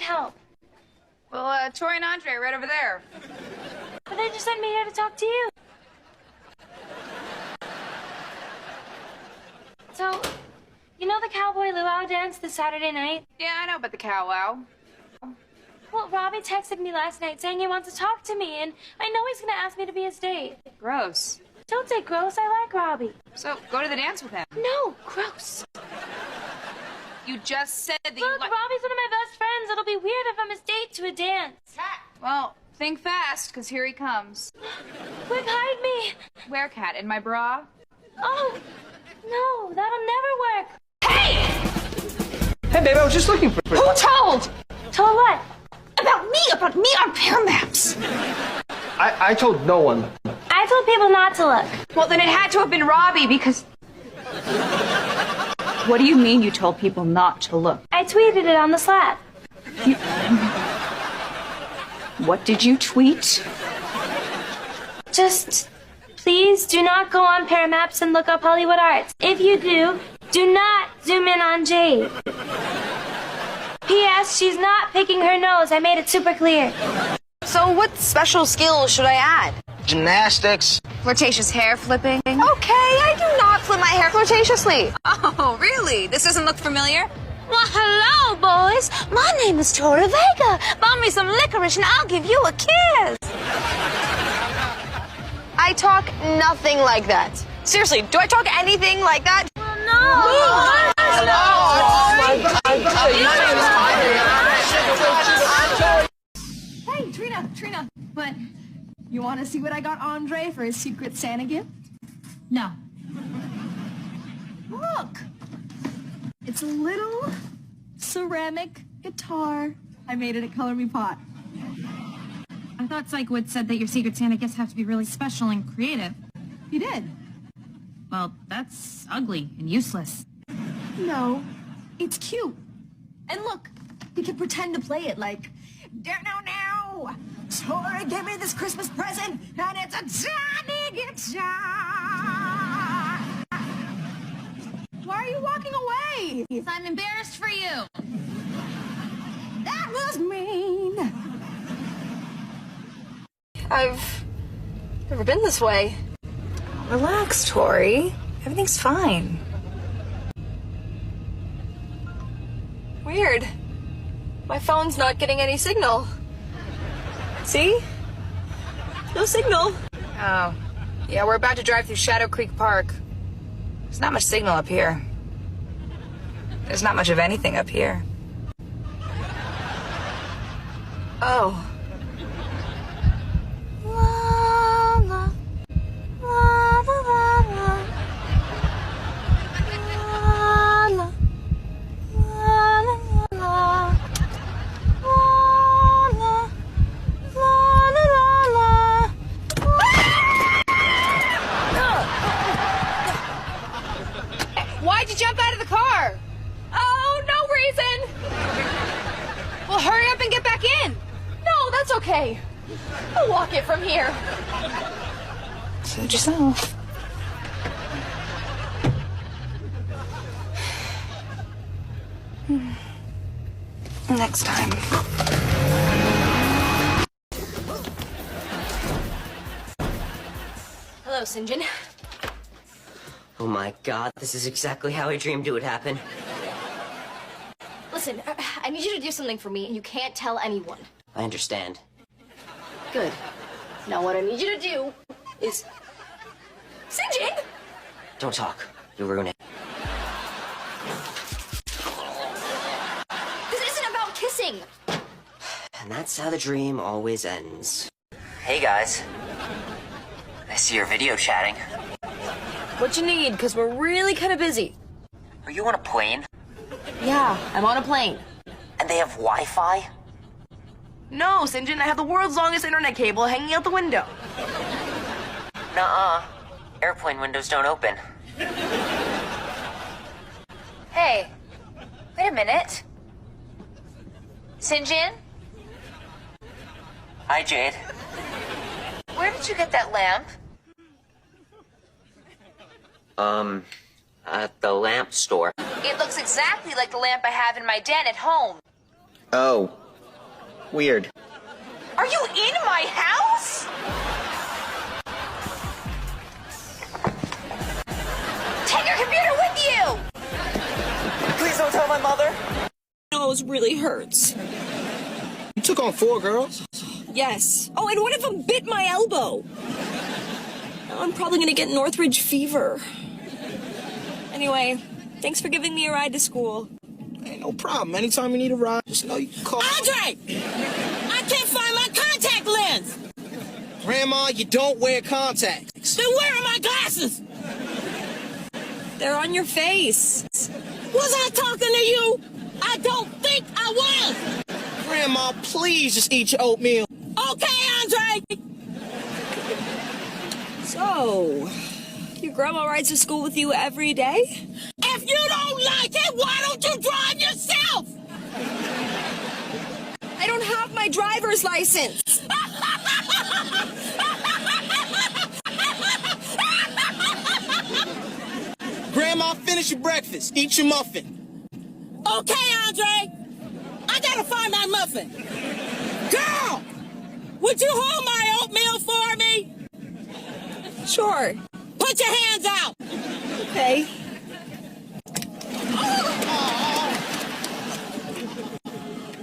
help? Well, Tori and Andre are right over there. But they just sent me here to talk to you. So, you know the cowboy luau dance this Saturday night? Yeah, I know about the cow-wow. Well, Robbie texted me last night saying he wants to talk to me, and I know he's gonna ask me to be his date. Gross. Don't say gross, I like Robbie. So, go to the dance with him. No, gross. You just said that you Look, Robbie's one of my best friends. It'll be weird if I'm his date to a dance. Well, think fast, because here he comes. Quick, hide me. Where, Cat? In my bra? Oh, no, that'll never work. Hey, babe, I was just looking for... Who told? Told what? About me on pair maps. I told no one. I told people not to look. Well, then it had to have been Robbie, because... What do you mean you told people not to look? I tweeted it on the Slap. What did you tweet? Just, please do not go on pair maps and look up Hollywood Arts. If you do not zoom in on Jade. P.S. She's not picking her nose. I made it super clear. So what special skills should I add? Gymnastics. Flirtatious hair flipping? Okay, I do not flip my hair flirtatiously. Oh, really? This doesn't look familiar? Well, hello, boys. My name is Tora Vega. Buy me some licorice and I'll give you a kiss. I talk nothing like that. Seriously, do I talk anything like that? Hey, Trina, what? You want to see what I got Andre for his secret Santa gift? No. Look! It's a little ceramic guitar. I made it at Color Me Pot. I thought Psychoid said that your secret Santa gifts have to be really special and creative. You did? Well, that's ugly and useless. No, it's cute. And look, you can pretend to play it like, now, Tori gave me this Christmas present, and it's a tiny guitar. Why are you walking away? Because I'm embarrassed for you. That was mean. I've never been this way. Relax, Tori. Everything's fine. Weird. My phone's not getting any signal. See? No signal. Oh. Yeah, we're about to drive through Shadow Creek Park. There's not much signal up here. There's not much of anything up here. Oh. Why'd you jump out of the car? Oh, no reason. Well, hurry up and get back in. No, that's okay. I'll walk it from here. Suit yourself. Next time. Hello, Sinjin. Oh my god, this is exactly how I dreamed it would happen. Listen, I need you to do something for me, and you can't tell anyone. I understand. Good. Now what I need you to do is... Sinjin! Don't talk. You'll ruin it. This isn't about kissing! And that's how the dream always ends. Hey guys. I see you're video chatting. What you need, because we're really kind of busy. Are you on a plane? Yeah, I'm on a plane. And they have Wi-Fi? No, Sinjin, I have the world's longest internet cable hanging out the window. Nuh-uh. Airplane windows don't open. Hey, wait a minute. Sinjin? Hi, Jade. Where did you get that lamp? At the lamp store. It looks exactly like the lamp I have in my den at home. Oh, Weird. Are you in my house? Take your computer with you! Please don't tell my mother. Nose really hurts. You took on 4 girls? Yes. Oh, and one of them bit my elbow. Now I'm probably gonna get Northridge fever. Anyway, thanks for giving me a ride to school. Hey, no problem. Anytime you need a ride, just know you can call. Andre! I can't find my contact lens! Grandma, you don't wear contacts. Then where are my glasses? They're on your face. Was I talking to you? I don't think I was! Grandma, please just eat your oatmeal. Okay, Andre! So, your grandma rides to school with you every day? If you don't like it, why don't you drive yourself? I don't have my driver's license. Grandma, finish your breakfast. Eat your muffin. Okay, Andre. I gotta find my muffin. Girl! Would you hold my oatmeal for me? Sure. Put your hands out. Okay.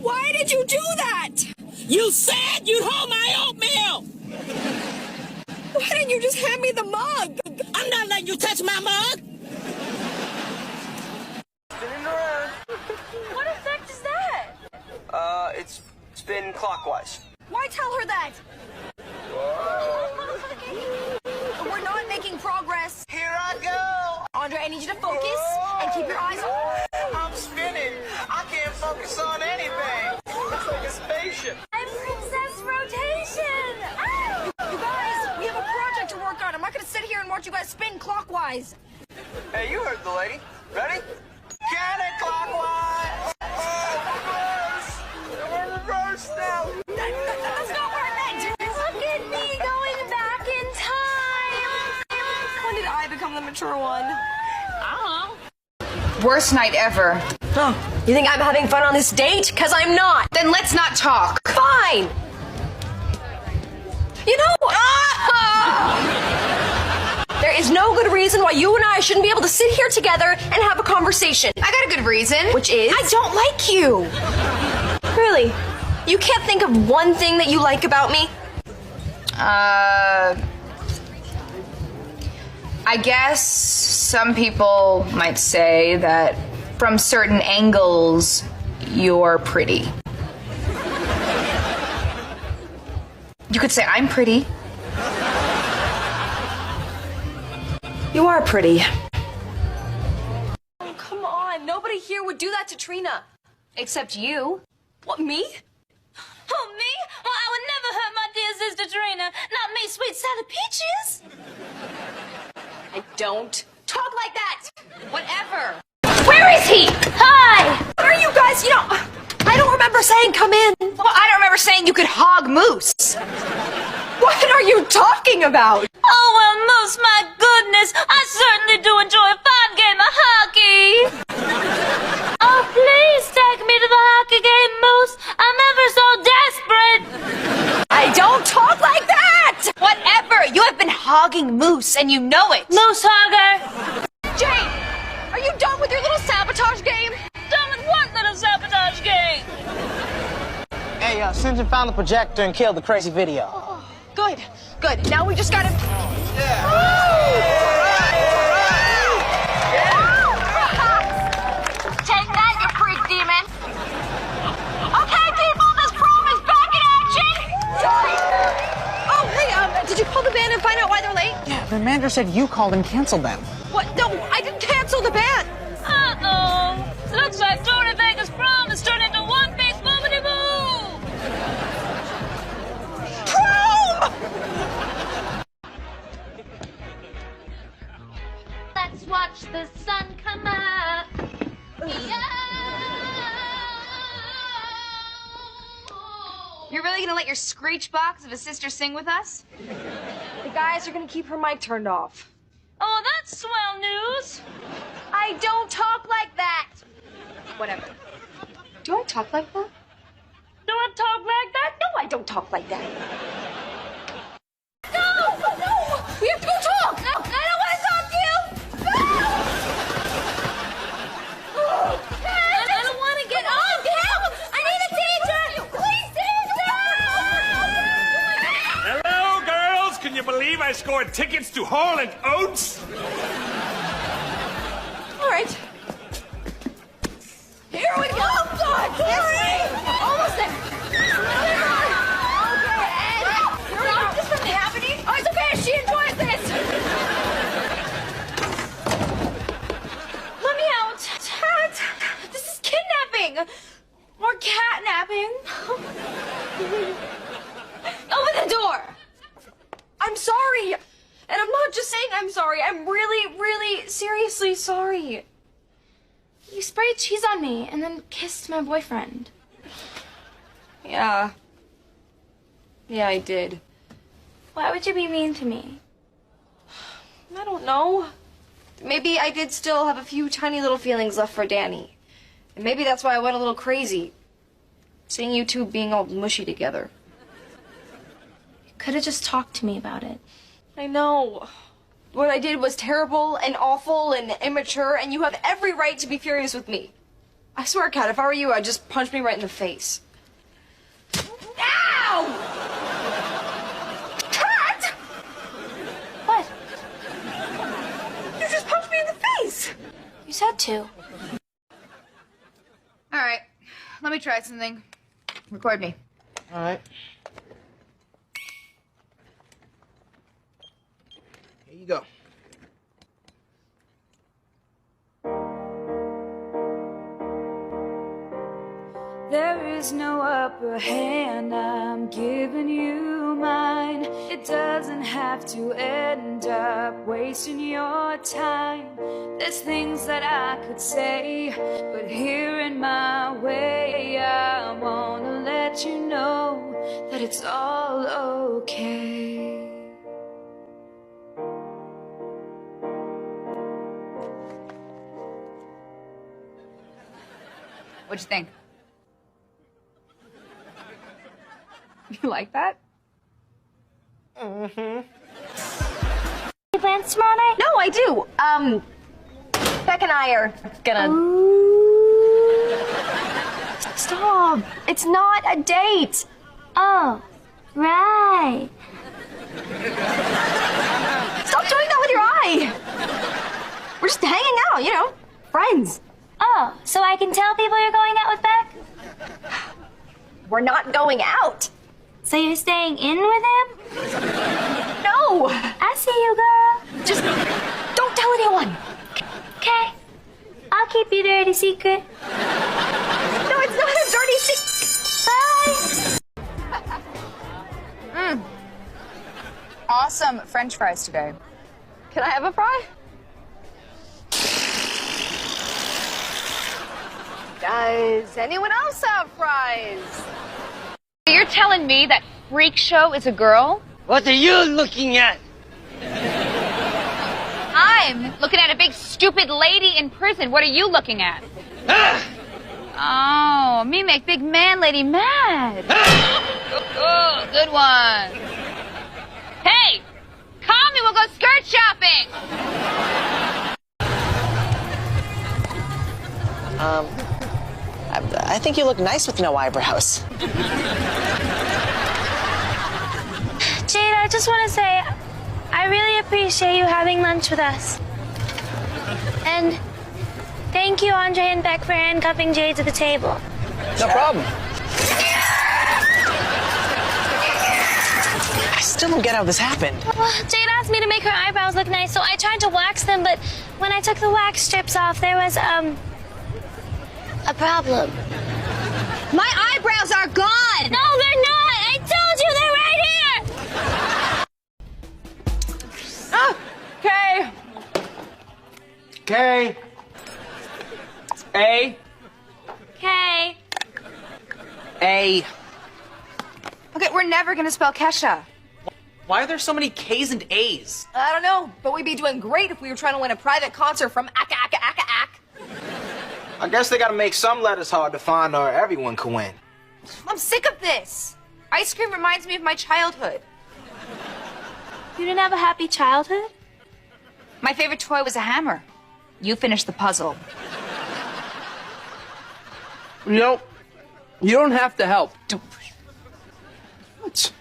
Why did you do that? You said you'd hold my oatmeal. Why didn't you just hand me the mug? I'm not letting you touch my mug. What effect is that? It's spin clockwise. Why tell her that? We're not making progress. Here I go. Andre, I need you to focus and keep your eyes on. I'm spinning. I can't focus on anything. It's like a spaceship. I'm Princess Rotation! Ow! You guys, we have a project to work on. I'm not gonna sit here and watch you guys spin clockwise. Hey, you heard the lady. Ready? Counterclockwise. We're reversed now. That's not what I meant. Look at me going back in time! When did I become the mature one? Worst night ever. Oh, you think I'm having fun on this date? Because I'm not. Then let's not talk. Fine. You know, there is no good reason why you and I shouldn't be able to sit here together and have a conversation. I got a good reason. Which is? I don't like you. Really? You can't think of one thing that you like about me? I guess some people might say that from certain angles, you're pretty. You could say I'm pretty. You are pretty. Oh, come on. Nobody here would do that to Trina. Except you. What, me? Oh, me? Well, I would never hurt my dear sister Trina. Not me, sweet Sally Peaches. I don't talk like that. Whatever. Where is he? Hi! What are you guys? You know, I don't remember saying come in. Well, I don't remember saying you could hog moose. What are you talking about? Oh, well, Moose, my goodness. I certainly do enjoy a fine game of hockey. Oh, please take me to the hockey game, Moose. I'm ever so desperate. I don't talk like that! Whatever. You have been hogging moose, and you know it. Moose hogger. Jane, are you done with your little sabotage game? Done with what little sabotage game? Hey, Susan found the projector and killed the crazy video. Good, good. Now we just gotta... Take that, you freak demon. Okay, people, this prom is back in action. Oh, hey, did you call the band and find out why they're late? Yeah, the manager said you called and canceled them. What? No, I didn't cancel the band. Uh-oh. Looks like Tony Vegas prom has turned into one big boomity-boo. Prom! Let's watch the sun come up. You're really gonna let your screech box of a sister sing with us? The guys are gonna keep her mic turned off. Oh, that's swell news. I don't talk like that. Whatever. Do I talk like that? Do I talk like don't talk like that. No! No! We have to go talk! No, I don't want to talk to you! I don't want to get on! Help! I need a teacher! Please, teacher! Hello, girls! Can you believe I scored tickets to Hall and Oates? All right. Here we go! Oh, God! Sorry! Almost there. Okay, and here we go. This isn't happening. Oh, it's okay. She enjoys this. Let me out. Tat. This is kidnapping. Or catnapping. Open the door. I'm sorry. And I'm not just saying I'm sorry. I'm really, really, seriously sorry. You sprayed cheese on me and then kissed my boyfriend. Yeah. Yeah, I did. Why would you be mean to me? I don't know. Maybe I did still have a few tiny little feelings left for Danny. And maybe that's why I went a little crazy. Seeing you two being all mushy together. You could have just talked to me about it. I know. What I did was terrible and awful and immature, and you have every right to be furious with me. I swear, Kat, if I were you, I'd just punch me right in the face. Ow! Kat! What? You just punched me in the face! You said to. All right, let me try something. Record me. All right. Here you go. There is no upper hand, I'm giving you mine. It doesn't have to end up wasting your time. There's things that I could say, but here in my way, I wanna let you know that it's all okay. What'd you think? You like that? You plans tomorrow night? No, I do. Beck and I are gonna... Stop. It's not a date. Oh, right. Stop doing that with your eye. We're just hanging out, you know, friends. Oh, so I can tell people you're going out with Beck? We're not going out. So you're staying in with him? No. I see you, girl. Just don't tell anyone. Okay. I'll keep your dirty secret. No, it's not a dirty secret. Bye. Awesome French fries today. Can I have a fry? Does anyone else have fries? You're telling me that Freak Show is a girl? What are you looking at? I'm looking at a big stupid lady in prison. What are you looking at? Oh, me make big man lady mad. Oh, good one. Hey, call me, we'll go skirt shopping. I think you look nice with no eyebrows. Jade, I just want to say, I really appreciate you having lunch with us. And thank you, Andre and Beck, for handcuffing Jade to the table. No problem. I still don't get how this happened. Well, Jade asked me to make her eyebrows look nice, so I tried to wax them, but when I took the wax strips off, there was, a problem. My eyebrows are gone! No, they're not! I told you they're right here! Okay. A. Okay. A. Okay, we're never gonna spell Kesha. Why are there so many K's and A's? I don't know, but we'd be doing great if we were trying to win a private concert from Aka Aka Aka Ak. I guess they gotta make some letters hard to find or everyone can win. I'm sick of this. Ice cream reminds me of my childhood. You didn't have a happy childhood? My favorite toy was a hammer. You finished the puzzle. You know, you don't have to help. What?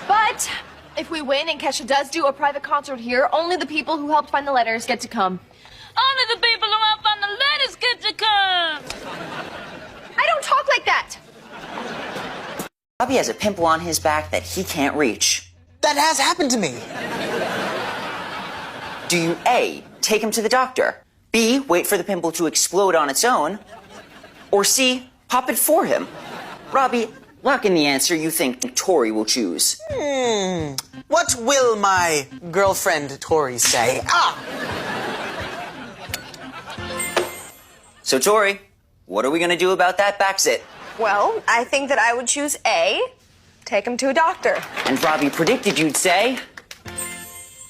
But if we win and Kesha does do a private concert here, only the people who helped find the letters get to come. Only the people who help find the letters get to come. I don't talk like that. Robbie has a pimple on his back that he can't reach. That has happened to me. Do you A, take him to the doctor, B, wait for the pimple to explode on its own, or C, pop it for him? Robbie, lock in the answer you think Tori will choose. What will my girlfriend Tori say? So Tori, what are we gonna do about that back zit? Well, I think that I would choose A, take him to a doctor. And Robbie predicted you'd say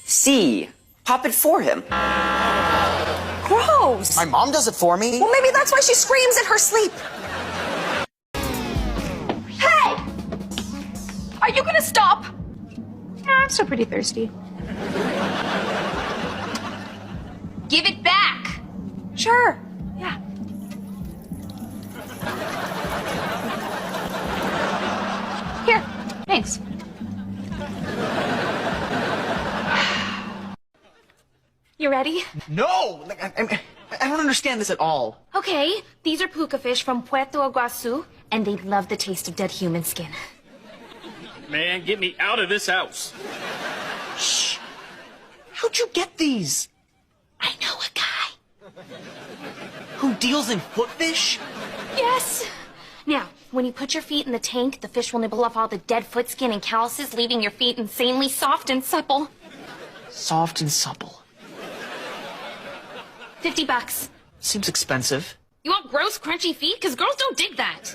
C, pop it for him. Gross. My mom does it for me. Well, maybe that's why she screams in her sleep. Hey! Are you gonna stop? No, I'm still pretty thirsty. Give it back. Sure. Yeah. Here, thanks. You ready? No! I don't understand this at all. Okay, these are Pooka Fish from Puerto Iguazu, and they love the taste of dead human skin. Man, get me out of this house. Shh. How'd you get these? I know a guy. Who deals in footfish? Yes. Now, when you put your feet in the tank, the fish will nibble off all the dead foot skin and calluses, leaving your feet insanely soft and supple. Soft and supple. $50. Seems expensive. You want gross, crunchy feet? Because girls don't dig that.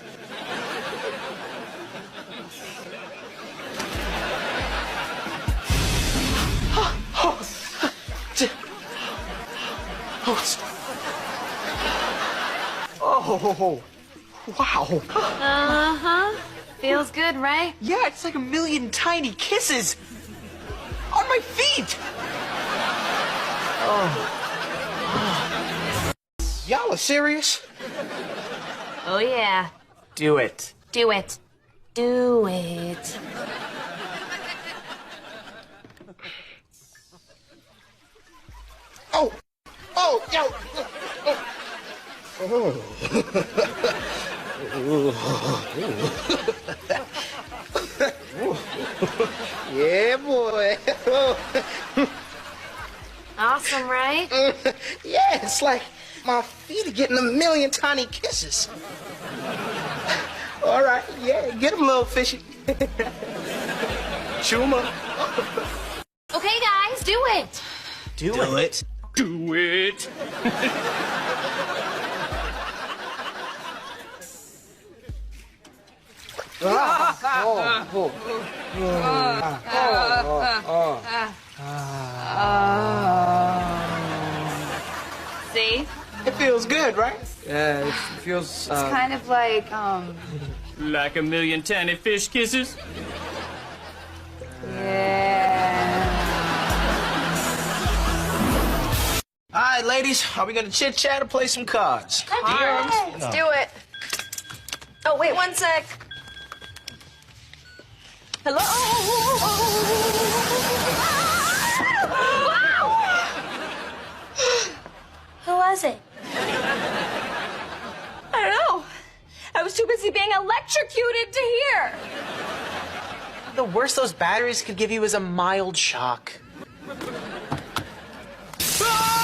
Oh, wow. Uh-huh. Feels good, right? Yeah, it's like a million tiny kisses on my feet. Y'all are serious? Oh, yeah. Do it. Do it. Do it. Oh, yo. Yeah, boy. Awesome, right? Yeah, it's like my feet are getting a million tiny kisses. All right, yeah, get them, little fishy. Chew 'em up. Okay, guys, do it. Do it. Do it. See? It feels good, right? Yeah, it feels. Kind of like, Like a million tiny fish kisses? All right, ladies, are we gonna chit chat or play some cards? Let's do it. Oh, wait 1 sec. Hello? Who was it? I don't know. I was too busy being electrocuted to hear. The worst those batteries could give you is a mild shock. Ah!